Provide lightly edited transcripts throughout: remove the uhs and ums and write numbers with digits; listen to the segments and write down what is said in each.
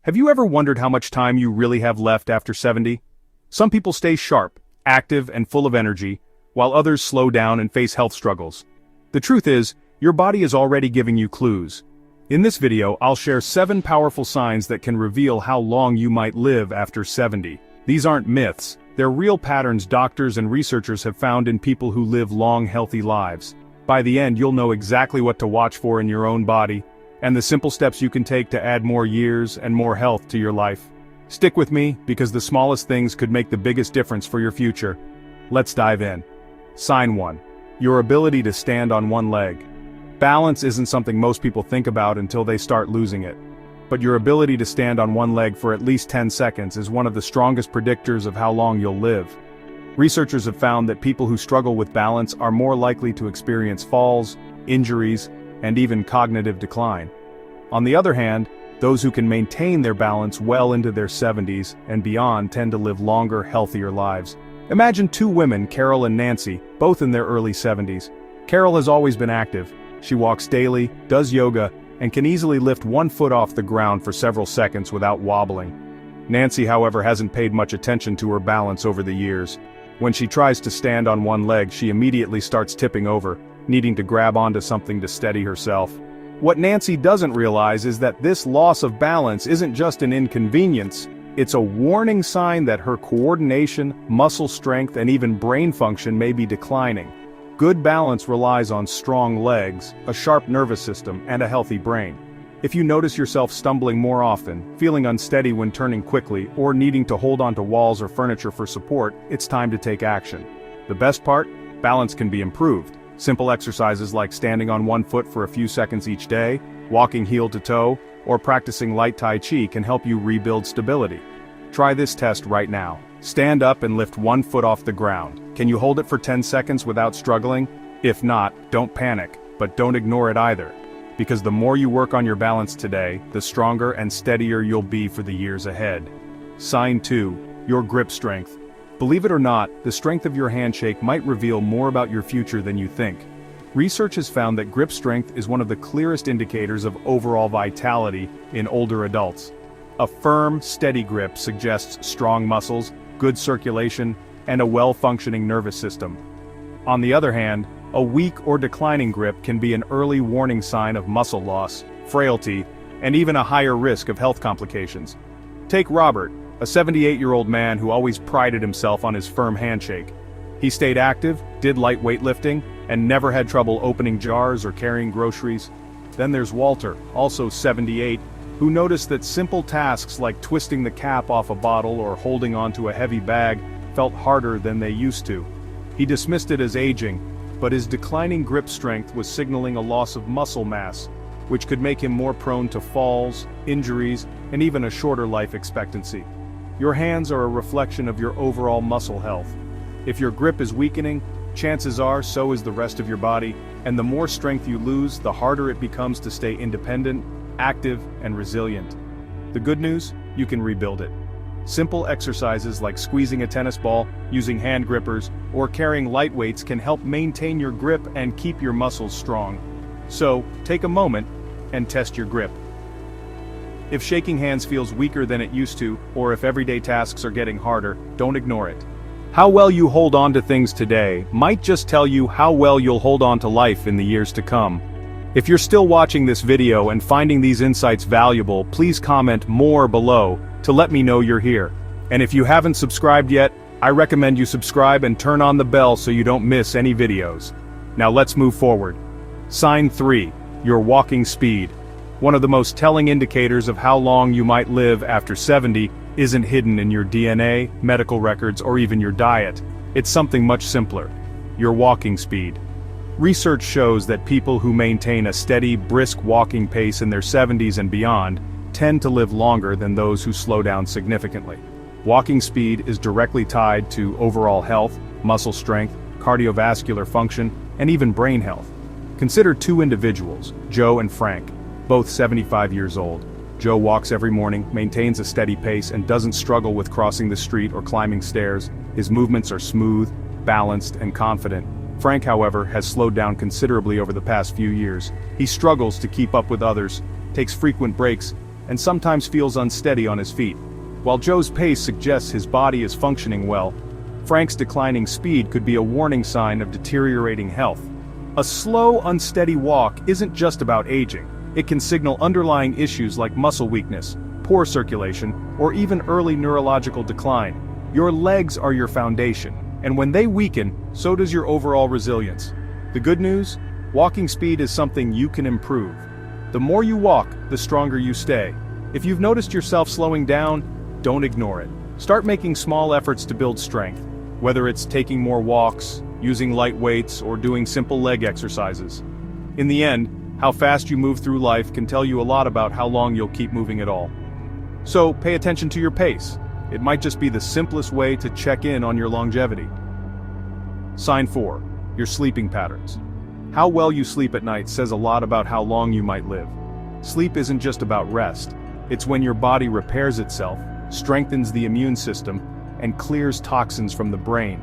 Have you ever wondered how much time you really have left after 70? Some people stay sharp, active, and full of energy, while others slow down and face health struggles. The truth is, your body is already giving you clues. In this video, I'll share 7 powerful signs that can reveal how long you might live after 70. These aren't myths, they're real patterns doctors and researchers have found in people who live long, healthy lives. By the end, you'll know exactly what to watch for in your own body, and the simple steps you can take to add more years and more health to your life. Stick with me, because the smallest things could make the biggest difference for your future. Let's dive in. Sign 1. Your ability to stand on one leg. Balance isn't something most people think about until they start losing it. But your ability to stand on one leg for at least 10 seconds is one of the strongest predictors of how long you'll live. Researchers have found that people who struggle with balance are more likely to experience falls, injuries, and even cognitive decline. On the other hand, those who can maintain their balance well into their 70s and beyond tend to live longer, healthier lives. Imagine 2 women, Carol and Nancy, both in their early 70s. Carol has always been active. She walks daily, does yoga, and can easily lift one foot off the ground for several seconds without wobbling. Nancy, however, hasn't paid much attention to her balance over the years. When she tries to stand on one leg, she immediately starts tipping over, needing to grab onto something to steady herself. What Nancy doesn't realize is that this loss of balance isn't just an inconvenience, it's a warning sign that her coordination, muscle strength, and even brain function may be declining. Good balance relies on strong legs, a sharp nervous system, and a healthy brain. If you notice yourself stumbling more often, feeling unsteady when turning quickly, or needing to hold onto walls or furniture for support, it's time to take action. The best part? Balance can be improved. Simple exercises like standing on one foot for a few seconds each day, walking heel to toe, or practicing light Tai Chi can help you rebuild stability. Try this test right now. Stand up and lift one foot off the ground. Can you hold it for 10 seconds without struggling? If not, don't panic, but don't ignore it either. Because the more you work on your balance today, the stronger and steadier you'll be for the years ahead. Sign 2. Your grip strength. Believe it or not, the strength of your handshake might reveal more about your future than you think. Research has found that grip strength is one of the clearest indicators of overall vitality in older adults. A firm, steady grip suggests strong muscles, good circulation, and a well-functioning nervous system. On the other hand, a weak or declining grip can be an early warning sign of muscle loss, frailty, and even a higher risk of health complications. Take Robert, a 78-year-old man who always prided himself on his firm handshake. He stayed active, did light weightlifting, and never had trouble opening jars or carrying groceries. Then there's Walter, also 78, who noticed that simple tasks like twisting the cap off a bottle or holding onto a heavy bag felt harder than they used to. He dismissed it as aging, but his declining grip strength was signaling a loss of muscle mass, which could make him more prone to falls, injuries, and even a shorter life expectancy. Your hands are a reflection of your overall muscle health. If your grip is weakening, chances are so is the rest of your body, and the more strength you lose, the harder it becomes to stay independent, active, and resilient. The good news? You can rebuild it. Simple exercises like squeezing a tennis ball, using hand grippers, or carrying light weights can help maintain your grip and keep your muscles strong. So, take a moment and test your grip. If shaking hands feels weaker than it used to, or if everyday tasks are getting harder, don't ignore it. How well you hold on to things today might just tell you how well you'll hold on to life in the years to come. If you're still watching this video and finding these insights valuable, please comment more below to let me know you're here. And if you haven't subscribed yet, I recommend you subscribe and turn on the bell so you don't miss any videos. Now let's move forward. Sign 3. Your walking speed. One of the most telling indicators of how long you might live after 70 isn't hidden in your DNA, medical records, or even your diet. It's something much simpler. Your walking speed. Research shows that people who maintain a steady, brisk walking pace in their 70s and beyond tend to live longer than those who slow down significantly. Walking speed is directly tied to overall health, muscle strength, cardiovascular function, and even brain health. Consider 2 individuals, Joe and Frank, both 75 years old. Joe walks every morning, maintains a steady pace, and doesn't struggle with crossing the street or climbing stairs. His movements are smooth, balanced, and confident. Frank, however, has slowed down considerably over the past few years. He struggles to keep up with others, takes frequent breaks, and sometimes feels unsteady on his feet. While Joe's pace suggests his body is functioning well, Frank's declining speed could be a warning sign of deteriorating health. A slow, unsteady walk isn't just about aging. It can signal underlying issues like muscle weakness, poor circulation, or even early neurological decline. Your legs are your foundation, and when they weaken, so does your overall resilience. The good news? Walking speed is something you can improve. The more you walk, the stronger you stay. If you've noticed yourself slowing down, don't ignore it. Start making small efforts to build strength, whether it's taking more walks, using light weights, or doing simple leg exercises. In the end, how fast you move through life can tell you a lot about how long you'll keep moving at all. So, pay attention to your pace. It might just be the simplest way to check in on your longevity. Sign 4. Your sleeping patterns. How well you sleep at night says a lot about how long you might live. Sleep isn't just about rest. It's when your body repairs itself, strengthens the immune system, and clears toxins from the brain.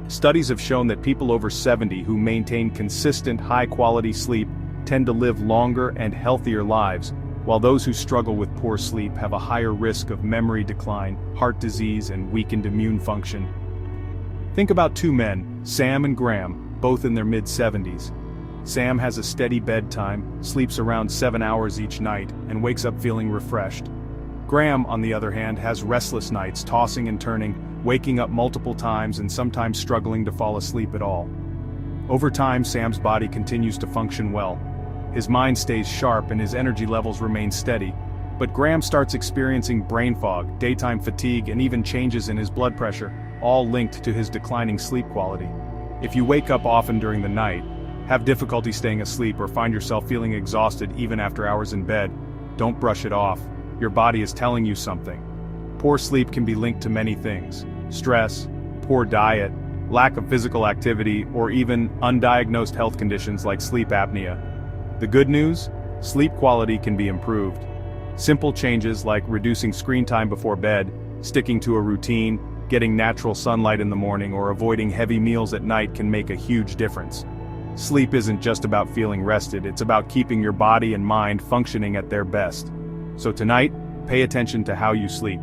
Studies have shown that people over 70 who maintain consistent, high-quality sleep tend to live longer and healthier lives, while those who struggle with poor sleep have a higher risk of memory decline, heart disease, and weakened immune function. Think about two men, Sam and Graham, both in their mid-70s. Sam has a steady bedtime, sleeps around 7 hours each night, and wakes up feeling refreshed. Graham, on the other hand, has restless nights, tossing and turning, waking up multiple times and sometimes struggling to fall asleep at all. Over time, Sam's body continues to function well. His mind stays sharp and his energy levels remain steady, but Graham starts experiencing brain fog, daytime fatigue, and even changes in his blood pressure, all linked to his declining sleep quality. If you wake up often during the night, have difficulty staying asleep, or find yourself feeling exhausted even after hours in bed, don't brush it off. Your body is telling you something. Poor sleep can be linked to many things: stress, poor diet, lack of physical activity, or even undiagnosed health conditions like sleep apnea. The good news? Sleep quality can be improved. Simple changes like reducing screen time before bed, sticking to a routine, getting natural sunlight in the morning, or avoiding heavy meals at night can make a huge difference. Sleep isn't just about feeling rested, it's about keeping your body and mind functioning at their best. So tonight, pay attention to how you sleep.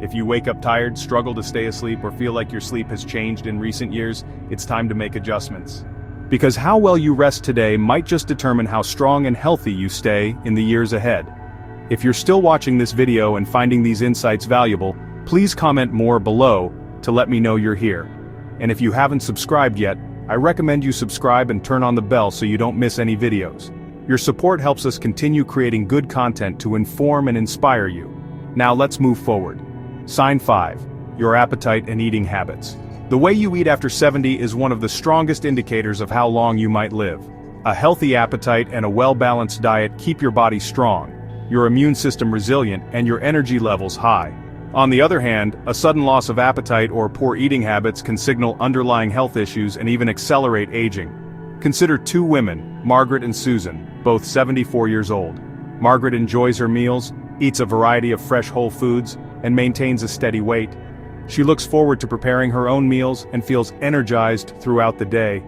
If you wake up tired, struggle to stay asleep, or feel like your sleep has changed in recent years, it's time to make adjustments. Because how well you rest today might just determine how strong and healthy you stay in the years ahead. If you're still watching this video and finding these insights valuable, please comment more below to let me know you're here. And if you haven't subscribed yet, I recommend you subscribe and turn on the bell so you don't miss any videos. Your support helps us continue creating good content to inform and inspire you. Now let's move forward. Sign 5. Your appetite and eating habits. The way you eat after 70 is one of the strongest indicators of how long you might live. A healthy appetite and a well-balanced diet keep your body strong, your immune system resilient, and your energy levels high. On the other hand, a sudden loss of appetite or poor eating habits can signal underlying health issues and even accelerate aging. Consider two women, Margaret and Susan, both 74 years old. Margaret enjoys her meals, eats a variety of fresh whole foods, and maintains a steady weight. She looks forward to preparing her own meals and feels energized throughout the day.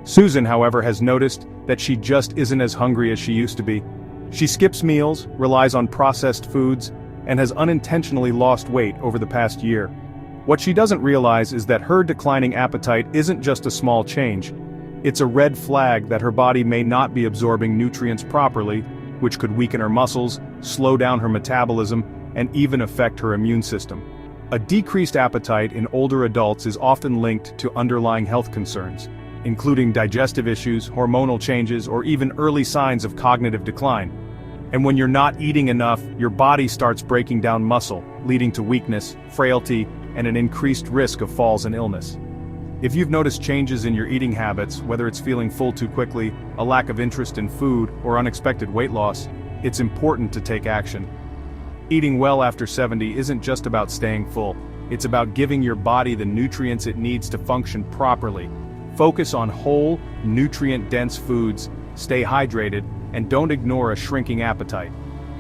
Susan, however, has noticed that she just isn't as hungry as she used to be. She skips meals, relies on processed foods, and has unintentionally lost weight over the past year. What she doesn't realize is that her declining appetite isn't just a small change. It's a red flag that her body may not be absorbing nutrients properly, which could weaken her muscles, slow down her metabolism, and even affect her immune system. A decreased appetite in older adults is often linked to underlying health concerns, including digestive issues, hormonal changes, or even early signs of cognitive decline. And when you're not eating enough, your body starts breaking down muscle, leading to weakness, frailty, and an increased risk of falls and illness. If you've noticed changes in your eating habits, whether it's feeling full too quickly, a lack of interest in food, or unexpected weight loss, it's important to take action. Eating well after 70 isn't just about staying full, it's about giving your body the nutrients it needs to function properly. Focus on whole, nutrient-dense foods, stay hydrated, and don't ignore a shrinking appetite.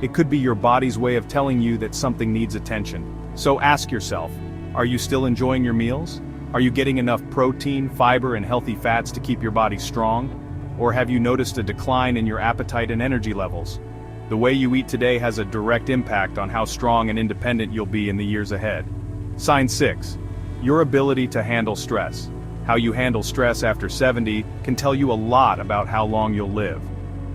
It could be your body's way of telling you that something needs attention. So ask yourself, are you still enjoying your meals? Are you getting enough protein, fiber, and healthy fats to keep your body strong? Or have you noticed a decline in your appetite and energy levels? The way you eat today has a direct impact on how strong and independent you'll be in the years ahead. Sign 6. Your ability to handle stress. How you handle stress after 70 can tell you a lot about how long you'll live.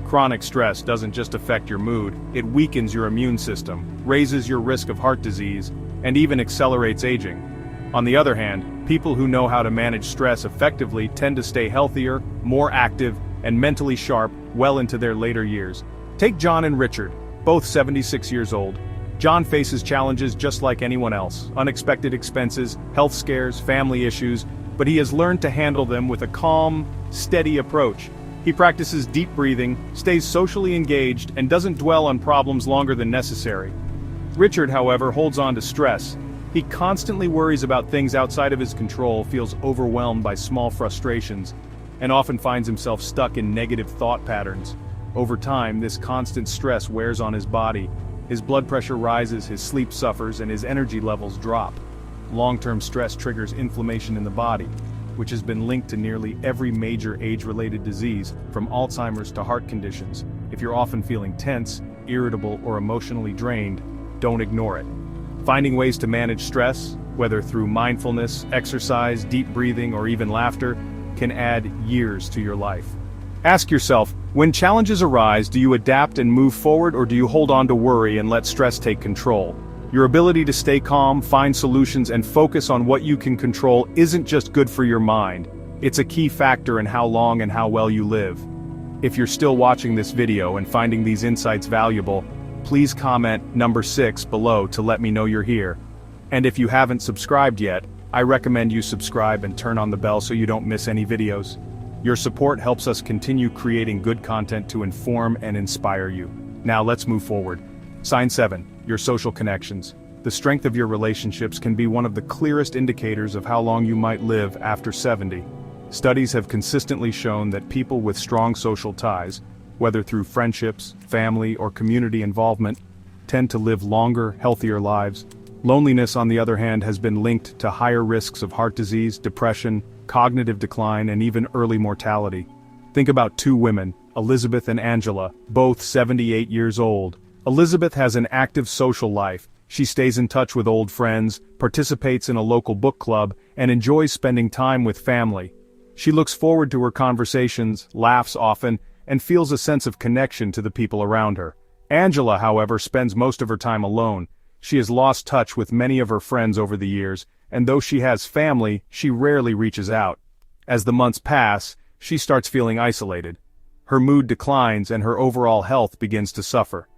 Chronic stress doesn't just affect your mood, it weakens your immune system, raises your risk of heart disease, and even accelerates aging. On the other hand, people who know how to manage stress effectively tend to stay healthier, more active, and mentally sharp well into their later years. Take John and Richard, both 76 years old. John faces challenges just like anyone else, unexpected expenses, health scares, family issues, but he has learned to handle them with a calm, steady approach. He practices deep breathing, stays socially engaged, and doesn't dwell on problems longer than necessary. Richard, however, holds on to stress. He constantly worries about things outside of his control, feels overwhelmed by small frustrations, and often finds himself stuck in negative thought patterns. Over time, this constant stress wears on his body. His blood pressure rises, his sleep suffers, and his energy levels drop. Long-term stress triggers inflammation in the body, which has been linked to nearly every major age-related disease, from Alzheimer's to heart conditions. If you're often feeling tense, irritable, or emotionally drained, don't ignore it. Finding ways to manage stress, whether through mindfulness, exercise, deep breathing, or even laughter, can add years to your life. Ask yourself, when challenges arise, do you adapt and move forward, or do you hold on to worry and let stress take control? Your ability to stay calm, find solutions, and focus on what you can control isn't just good for your mind, it's a key factor in how long and how well you live. If you're still watching this video and finding these insights valuable, please comment number 6 below to let me know you're here. And if you haven't subscribed yet, I recommend you subscribe and turn on the bell so you don't miss any videos. Your support helps us continue creating good content to inform and inspire you. Now let's move forward. Sign 7. Your social connections. The strength of your relationships can be one of the clearest indicators of how long you might live after 70. Studies have consistently shown that people with strong social ties, whether through friendships, family, or community involvement, tend to live longer, healthier lives. Loneliness, on the other hand, has been linked to higher risks of heart disease, depression, cognitive decline, and even early mortality. Think about two women, Elizabeth and Angela, both 78 years old. Elizabeth has an active social life. She stays in touch with old friends, participates in a local book club, and enjoys spending time with family. She looks forward to her conversations, laughs often, and feels a sense of connection to the people around her. Angela, however, spends most of her time alone. She has lost touch with many of her friends over the years, and though she has family, she rarely reaches out. As the months pass, she starts feeling isolated. Her mood declines and her overall health begins to suffer.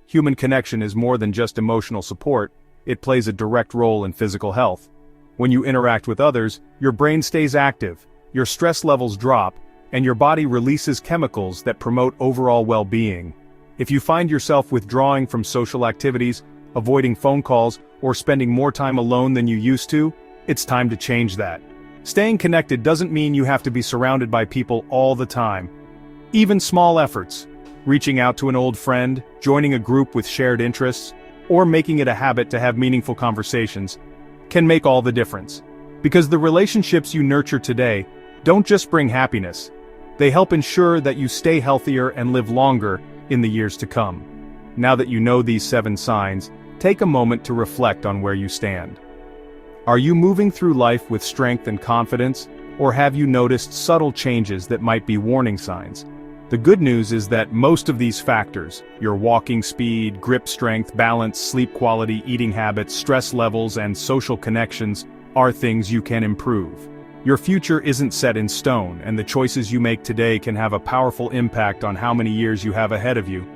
Human connection is more than just emotional support, it plays a direct role in physical health. When you interact with others, your brain stays active, your stress levels drop, and your body releases chemicals that promote overall well-being. If you find yourself withdrawing from social activities, avoiding phone calls, or spending more time alone than you used to, it's time to change that. Staying connected doesn't mean you have to be surrounded by people all the time. Even small efforts, reaching out to an old friend, joining a group with shared interests, or making it a habit to have meaningful conversations, can make all the difference. Because the relationships you nurture today don't just bring happiness, they help ensure that you stay healthier and live longer in the years to come. Now that you know these 7 signs, take a moment to reflect on where you stand. Are you moving through life with strength and confidence, or have you noticed subtle changes that might be warning signs? The good news is that most of these factors, your walking speed, grip strength, balance, sleep quality, eating habits, stress levels, and social connections, are things you can improve. Your future isn't set in stone, and the choices you make today can have a powerful impact on how many years you have ahead of you.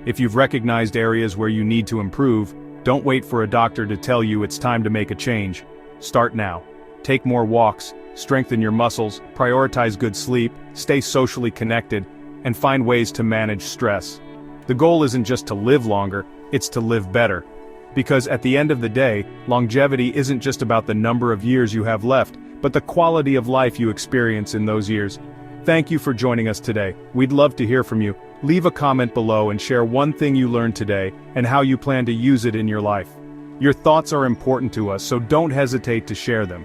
If you've recognized areas where you need to improve, don't wait for a doctor to tell you it's time to make a change. Start now. Take more walks, strengthen your muscles, prioritize good sleep, stay socially connected, and find ways to manage stress. The goal isn't just to live longer, it's to live better. Because at the end of the day, longevity isn't just about the number of years you have left, but the quality of life you experience in those years. Thank you for joining us today. We'd love to hear from you. Leave a comment below and share one thing you learned today and how you plan to use it in your life. Your thoughts are important to us, so don't hesitate to share them.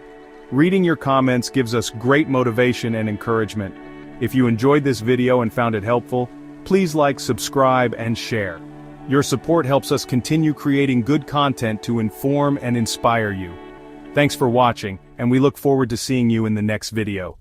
Reading your comments gives us great motivation and encouragement. If you enjoyed this video and found it helpful, Please like, subscribe, and share. Your support helps us continue creating good content to inform and inspire you. Thanks for watching, and we look forward to seeing you in the next video.